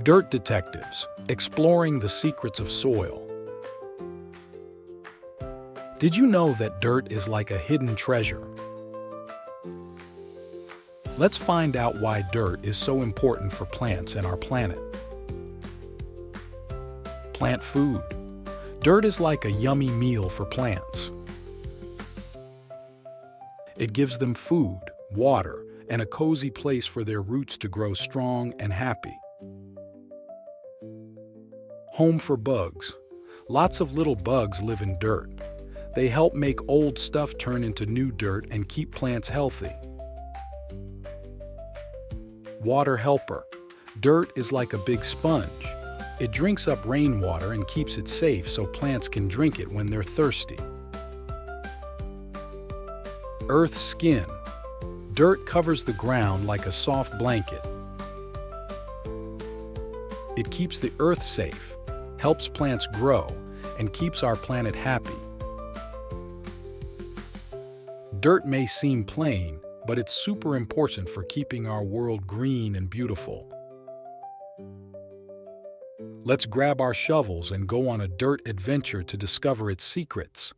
Dirt detectives, exploring the secrets of soil. Did you know that dirt is like a hidden treasure? Let's find out why dirt is so important for plants and our planet. Plant food. Dirt is like a yummy meal for plants. It gives them food, water, and a cozy place for their roots to grow strong and happy. Home for bugs. Lots of little bugs live in dirt. They help make old stuff turn into new dirt and keep plants healthy. Water helper. Dirt is like a big sponge. It drinks up rainwater and keeps it safe so plants can drink it when they're thirsty. Earth's skin. Dirt covers the ground like a soft blanket. It keeps the earth safe, helps plants grow, and keeps our planet happy. Dirt may seem plain, but it's super important for keeping our world green and beautiful. Let's grab our shovels and go on a dirt adventure to discover its secrets.